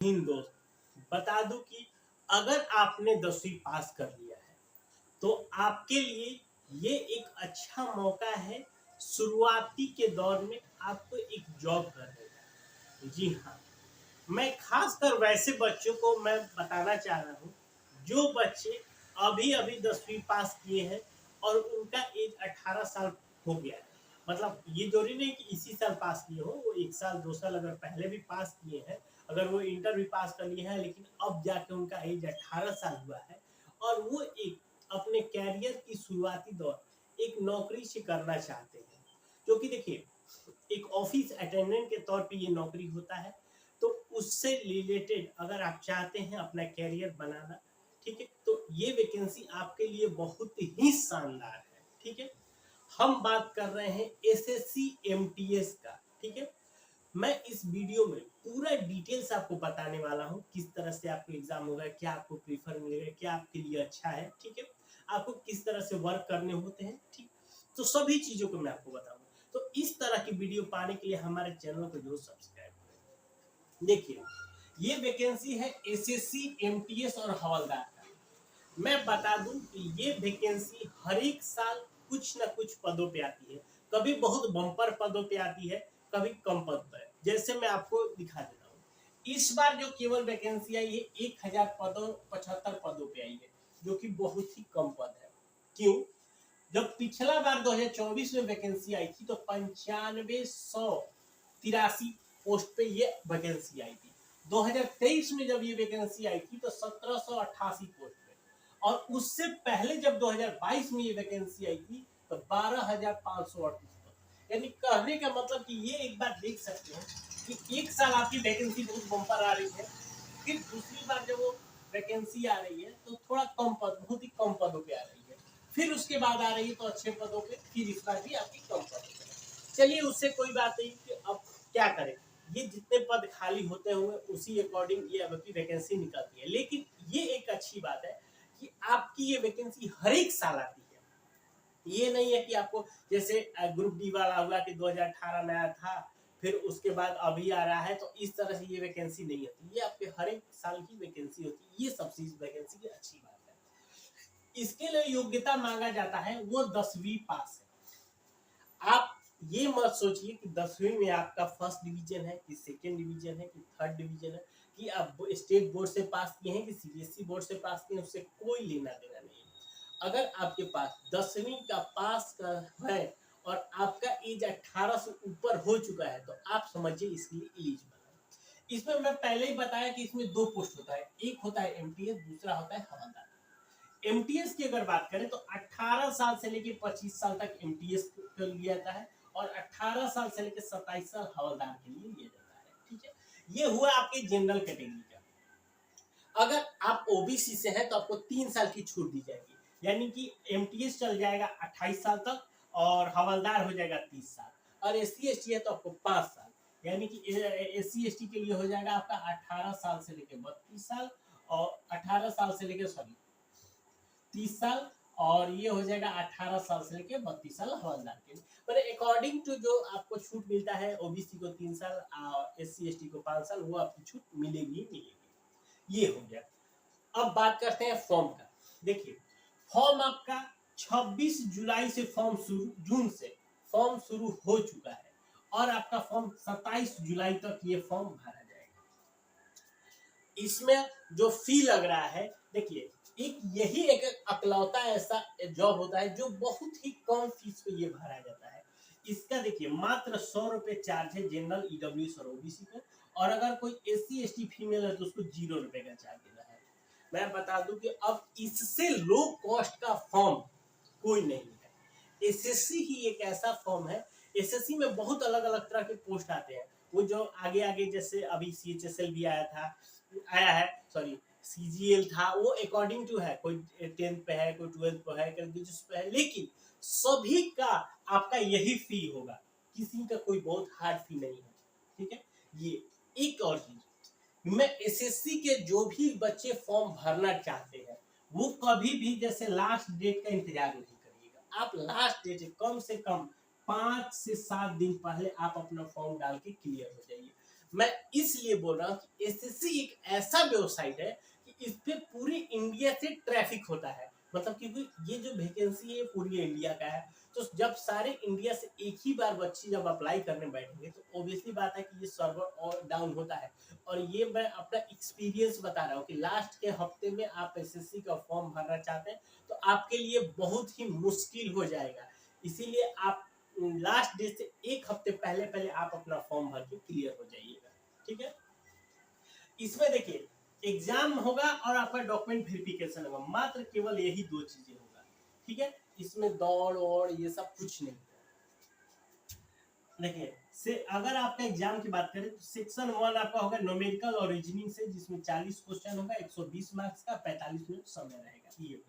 हिंद दोस्त, बता दूं कि अगर आपने 10वीं पास कर लिया है तो आपके लिए ये एक अच्छा मौका है शुरुआती के दौर में आपको एक जॉब करने का। जी हाँ, मैं खासकर वैसे बच्चों को मैं बताना चाह रहा हूँ जो बच्चे अभी अभी 10वीं पास किए हैं और उनका एज 18 साल हो गया है। मतलब ये जरूरी नहीं कि इसी साल पास किए हो, वो 1 साल 2 साल अगर पहले भी पास किए हैं, अगर वो इंटर भी पास कर लिए हैं लेकिन अब जाके उनका एज 18 साल हुआ है और वो एक अपने कैरियर की शुरुआती दौर एक नौकरी से करना चाहते हैं, जो कि देखिए एक ऑफिस अटेंडेंट के तौर पे ये नौकरी होता है। तो उससे रिलेटेड अगर आप चाहते हैं अपना कैरियर बनाना, ठीक है, तो ये वैकेंसी आपके लिए बहुत ही शानदार है। ठीक है, हम बात कर रहे हैं एसएससी एमटीएस का। ठीक है, मैं इस वीडियो में पूरा डिटेल्स आपको बताने वाला हूँ किस तरह से आपको एग्जाम होगा, क्या आपको प्रीफर मिलेगा, क्या आपके लिए अच्छा है। ठीक है, आपको किस तरह से वर्क करने होते हैं, ठीक, तो सभी चीजों को मैं आपको बताऊंगा। तो इस तरह की वीडियो पाने के लिए हमारे चैनल को जरूर सब्सक्राइब करें। देखिए, ये वैकेंसी है एसएससी एमटीएस और हवलदार का। मैं बता दूं कि ये वैकेंसी हर एक साल कुछ ना कुछ पदों पे आती है। कभी बहुत बम्पर पदों पे आती है, कभी कम पद पर। जैसे मैं आपको दिखा देता हूँ, इस बार जो केवल वैकेंसी आई है 1075 पदों पे आई है, जो कि बहुत ही कम पद है। क्यों? जब पिछला बार 2024 में वैकेंसी आई थी तो 9583 पोस्ट पे ये वैकेंसी आई थी। 2023 में जब ये वैकेंसी आई थी तो 1788 पोस्ट पे, और उससे पहले जब 2022 में ये वैकेंसी आई थी तो 12,538 पर। यानी कहने का मतलब कि ये एक बार देख सकते हैं कि एक साल आपकी वैकेंसी बहुत बम्पर आ रही है, फिर दूसरी बार जब वो वैकेंसी आ रही है तो थोड़ा कम पद, बहुत ही कम पदों पे आ रही है, फिर उसके बाद आ रही है तो अच्छे पदों पे, फिर इस बार भी आपकी कम पदों पे। चलिए उससे कोई बात नहीं कि अब क्या करें, ये जितने पद खाली होते हुए उसी अकॉर्डिंग ये आपकी वैकेंसी निकलती है। लेकिन ये एक अच्छी बात है कि आपकी ये वैकेंसी हर एक साल आती है। ये नहीं है कि आपको जैसे ग्रुप डी वाला हुआ कि 2018 में आया था फिर उसके बाद अभी आ रहा है, तो इस तरह से ये वैकेंसी नहीं होती। ये आपके हर एक साल की वैकेंसी होती है। ये सबसे इस वैकेंसी की अच्छी बात है। इसके लिए योग्यता मांगा जाता है वो 10वीं पास है। आप ये मत सोचिए कि 10वीं में आपका फर्स्ट डिवीजन है कि सेकेंड डिवीजन है कि थर्ड डिवीजन है, कि आप स्टेट बोर्ड से पास किए हैं कि सीबीएसई बोर्ड से पास किए हैं, उससे कोई लेना देना नहीं है। अगर आपके पास 10वीं का पास का है और आपका एज 18 से ऊपर हो चुका है तो आप समझिए इसके लिए एलिजिबल है। इसमें मैं पहले ही बताया कि इसमें दो पोस्ट होता है, एक होता है एमटीएस, दूसरा होता है हवलदार। एमटीएस की अगर बात करें तो 18 साल से लेकर 25 साल तक एमटीएस लिया जाता है और 18 साल से लेकर 27 साल हवलदार के लिए लिया जाता है। ठीक है, ये हुआ आपके जनरल कैटेगरी का। अगर आप ओबीसी से हैं तो आपको 3 साल की छूट दी जाएगी, यानी कि एमटीएस चल जाएगा 28 साल तक और हवलदार हो जाएगा 30 साल। और एससी एसटी है तो आपको 5 साल, यानी कि एससी एसटी के लिए हो जाएगा आपका 18 साल से लेकर 32 साल और 18 साल से लेकर 30 साल, और ये हो जाएगा 18 साल से लेकर 32 साल हवलदार के लिए। पर अकॉर्डिंग टू जो आपको छूट मिलता है, ओबीसी को 3 साल और एससी एसटी को 5 साल, वो आपकी छूट मिलेगी मिलेगी। ये हो गया। अब बात करते हैं फॉर्म का। देखिए, फॉर्म आपका 26 जुलाई से फॉर्म शुरू, जून से फॉर्म शुरू हो चुका है और आपका फॉर्म 27 जुलाई तक ये फॉर्म भरा जाएगा। इसमें जो फी लग रहा है, देखिए, एक यही एक अकलौता ऐसा जॉब होता है जो बहुत ही कम फीस पे ये भरा जाता है। इसका देखिए मात्र 100 रुपए चार्ज है जनरल, ईडब्ल्यूएस और ओबीसी को, और अगर कोई एससी एसटी फीमेल है तो उसको 0 रुपए का चार्ज देना है। मैं बता दूं कि अब इससे लो कॉस्ट का फॉर्म कोई नहीं है। एसएससी ही एक ऐसा फॉर्म है। एसएससी में बहुत अलग अलग तरह के पोस्ट आते हैं, वो जो आगे आगे जैसे अभी सीएचएसएल भी आया है, सॉरी सीजीएल था, वो अकॉर्डिंग टू है, कोई 10th पे है, कोई 12th पे है, कोई ग्रेजुएशन पे है, लेकिन सभी का आपका यही फी होगा, किसी का कोई बहुत हार्ड फी नहीं है। ठीक है, ये एक और चीज, मैं एसएससी के जो भी बच्चे फॉर्म भरना चाहते हैं वो कभी भी जैसे लास्ट डेट का इंतजार नहीं करिएगा। आप लास्ट डेट कम से कम 5 से 7 दिन पहले आप अपना फॉर्म डाल के क्लियर हो जाइए। मैं इसलिए बोल रहा हूँ कि एसएससी एक ऐसा वेबसाइट है कि इस पे पूरी इंडिया से ट्रैफिक होता है, मतलब क्योंकि ये जो वैकेंसी है पूरी इंडिया का है, तो जब सारे इंडिया से एक ही बार बच्चे जब अप्लाई करने बैठेंगे तो ऑब्वियसली बात है कि ये सर्वर और डाउन होता है। और ये मैं अपना एक्सपीरियंस बता रहा हूँ कि लास्ट के हफ्ते में आप एसएससी का फॉर्म भरना चाहते हैं तो आपके लिए बहुत ही मुश्किल हो जाएगा। इसीलिए आप लास्ट डे से एक हफ्ते पहले पहले आप अपना फॉर्म भर के क्लियर हो जाइएगा, ठीक है। इसमें देखिए एग्जाम होगा और आपका डॉक्यूमेंट वेरिफिकेशन होगा, मात्र केवल यही दो चीजें होगा, ठीक है। इसमें दौड़ और ये सब कुछ नहीं। देखिए से अगर आपका एग्जाम की बात करें तो सेक्शन 1 आपका होगा न्यूमेरिकल और रीजनिंग से, जिसमें 40 क्वेश्चन होगा, 120 मार्क्स का, 45 मिनट समय रहेगा, ये होगा।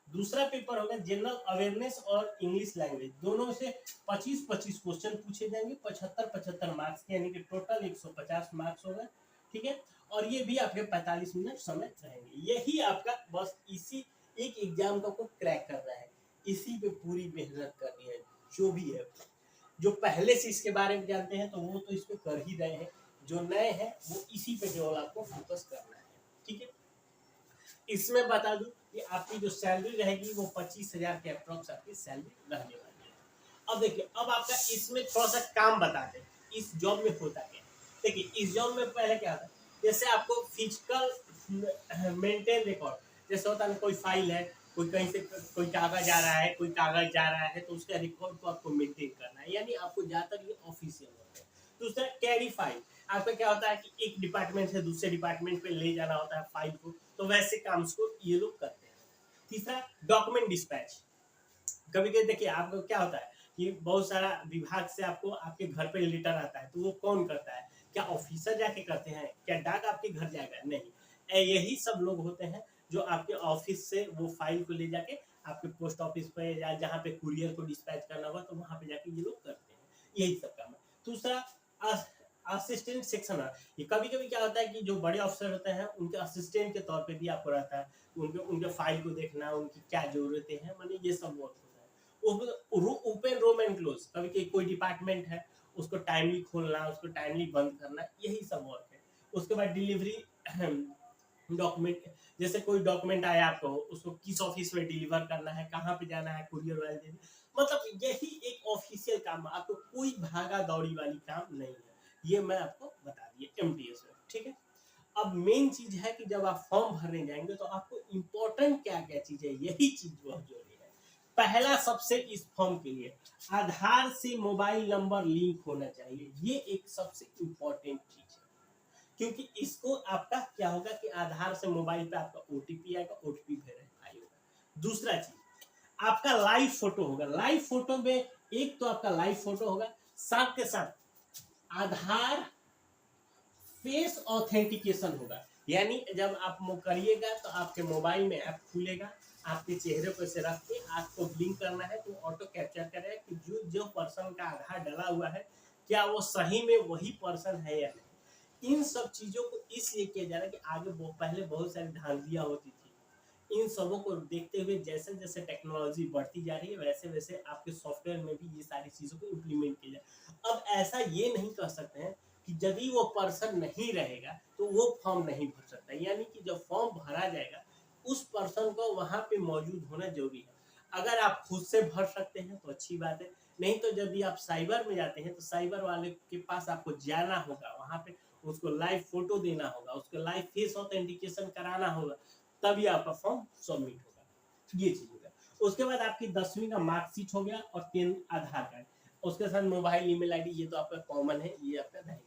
दूसरा पेपर होगा जनरल अवेयरनेस और इंग्लिश लैंग्वेज, दोनों से 25-25 क्वेश्चन पूछे जाएंगे, 75-75 मार्क्स के, यानी कि टोटल 150 मार्क्स होगा, ठीक है। और ये भी आपके 45 मिनट समय रहेंगे। यही आपका बस इसी एक एग्जाम को क्रैक करना है, इसी पे पूरी मेहनत करनी है। जो भी है, जो पहले से इसके बारे में जानते हैं तो वो तो इस पे कर ही रहे हैं, जो नए हैं वो इसी पे केवल आपको फोकस करना है, ठीक है। इसमें बता दूं कि आपकी जो सैलरी रहेगी वो 25,000 के अप्रॉक्स आपकी सैलरी रहने वाली है। अब देखिए, अब आपका इसमें थोड़ा सा काम बताते हैं इस जॉब में होता क्या है। देखिए इस जॉब में पहले क्या होता है, जैसे आपको फिजिकल मेंटेन रिकॉर्ड, जैसे होता है कोई फाइल है, कोई कहीं से कोई कागज आ रहा है, कोई कागज जा रहा है, तो उसका रिकॉर्ड को आपको मेंटेन करना है, यानी आपको ज्यादातर ये ऑफिशियल होता है। दूसरा कैरी फाइल, आपका क्या होता है कि एक डिपार्टमेंट से दूसरे डिपार्टमेंट पे ले जाना होता है फाइल को, तो वैसे काम को ये लोग करते हैं। तीसरा डॉक्यूमेंट डिस्पैच, कभी कभी देखिए आपको क्या होता है कि बहुत सारा विभाग से आपको आपके घर पे लेटर आता है, तो वो कौन करता है, क्या ऑफिसर जाके करते हैं, क्या डाक आपके घर जाएगा, नहीं, यही सब लोग होते हैं जो आपके ऑफिस से वो फाइल को ले जाके आपके पोस्ट ऑफिस पे या जहाँ पे कुरियर को डिस्पैच करना होगा तो वहां पे जाके ये लोग करते हैं, यही सब काम है। दूसरा असिस्टेंट सेक्शनर, ये कभी कभी क्या होता है कि जो बड़े ऑफिसर होते हैं उनके असिस्टेंट के तौर पे भी आपको रहता है, उनके उनके फाइल को देखना, उनकी क्या जरूरतें हैं, मानी ये सब वर्क होता है। ओपन रोम एंड क्लोज, कभी कोई डिपार्टमेंट है उसको टाइमली खोलना, उसको टाइमली बंद करना, यही सब वर्क है। उसके बाद डिलीवरी डॉक्यूमेंट, जैसे कोई डॉक्यूमेंट आया आपको, उसको किस ऑफिस में डिलीवर करना है, कहाँ पे जाना है, कुरियर वाले दिन, मतलब यही एक ऑफिशियल काम है, आपको कोई भागा दौड़ी वाली काम नहीं है। ये मैं आपको बता दिया एमटीएस में, ठीक है। अब मेन चीज है कि जब आप फॉर्म भरने जाएंगे तो आपको इंपॉर्टेंट क्या क्या चीज है, यही चीज बहुत जरूरी है। पहला सबसे इस फॉर्म के लिए आधार से मोबाइल नंबर लिंक होना चाहिए, ये एक सबसे इंपॉर्टेंट चीज है, क्योंकि इसको आपका क्या होगा कि आधार से मोबाइल पे आपका ओटीपी आएगा, ओटीपी वेरीफाई होगा। दूसरा चीज आपका लाइव फोटो होगा, लाइव फोटो में एक तो आपका लाइव फोटो होगा, साथ के साथ आधार फेस ऑथेंटिकेशन होगा, यानी जब आप करिएगा तो आपके मोबाइल में ऐप खुलेगा, आपके चेहरे पर से रख के आपको ब्लिंक करना है तो ऑटो कैप्चर करेगा कि जो जो पर्सन का आधार डला हुआ है क्या वो सही में वही पर्सन है या नहीं। इन सब चीजों को इसलिए किया जा रहा है कि आगे पहले बहुत सारी धांधलियां होती थी, इन सबों को देखते हुए जैसे जैसे टेक्नोलॉजी बढ़ती जा रही है वैसे वैसे आपके सॉफ्टवेयर में भी ये सारी चीजों को इम्प्लीमेंट किया जाए। अब ऐसा ये नहीं कर सकते हैं कि यदि वो पर्सन नहीं रहेगा तो वो फॉर्म नहीं भर सकता, यानी कि जब फॉर्म भरा जाएगा उस पर्सन को वहां पे मौजूद होना जरूरी है। अगर आप खुद से भर सकते हैं तो अच्छी बात है, नहीं तो यदि आप साइबर में जाते हैं तो साइबर वाले के पास आपको जाना होगा, वहां पे उसको लाइव फोटो देना होगा, उसको लाइव फेस ऑथेंटिकेशन कराना होगा, तभी आपका फॉर्म सबमिट होगा, ये चीज होगा। उसके बाद आपकी 10वीं का मार्कशीट हो गया और 10 आधार कार्ड, उसके साथ मोबाइल ईमेल आईडी, ये तो आपका कॉमन है, ये आपका रहेगा।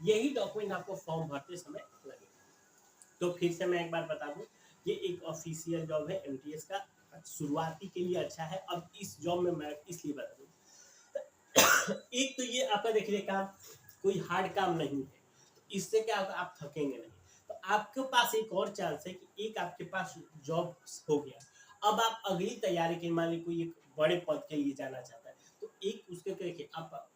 यही डॉक्यूमेंट आपको फॉर्म भरते समय लगेगा। तो फिर से मैं एक बार बता दूं, ये एक ऑफिशियल जॉब है एमटीएस का, शुरुआती के लिए अच्छा है। अब इस जॉब में मैं इसलिए बता दूं, एक तो ये आपका देखिए काम कोई हार्ड काम नहीं है, तो इससे क्या होगा आप थकेंगे नहीं। तो आपके पास एक और चांस है कि एक आपके पास जॉब हो गया, अब आप अगली तैयारी के, मान लीजिए कोई एक बड़े पद के लिए जाना चाहता है तो एक उसके देखिए आप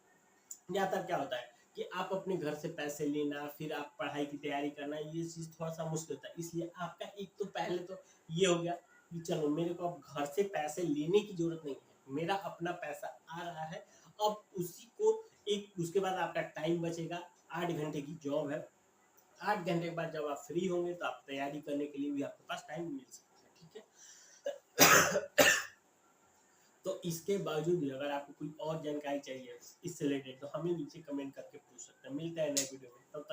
ज्यादातर क्या होता है कि आप अपने घर से पैसे लेना, फिर आप पढ़ाई की तैयारी करना, ये चीज थोड़ा सा मुश्किल होता है। इसलिए आपका एक तो पहले तो ये हो गया कि चलो मेरे को अब घर से पैसे लेने की जरूरत नहीं है, मेरा अपना पैसा आ रहा है, अब उसी को एक, उसके बाद आपका टाइम बचेगा, 8 घंटे की जॉब है। 8 घंटे के बाद जब आप फ्री होंगे तो आप तैयारी करने के लिए भी आपके पास टाइम मिल सकता है, ठीक है। तो इसके बावजूद भी अगर आपको कोई और जानकारी चाहिए इससे रिलेटेड तो हमें नीचे कमेंट करके पूछ सकते हैं। मिलते हैं नए वीडियो में, तब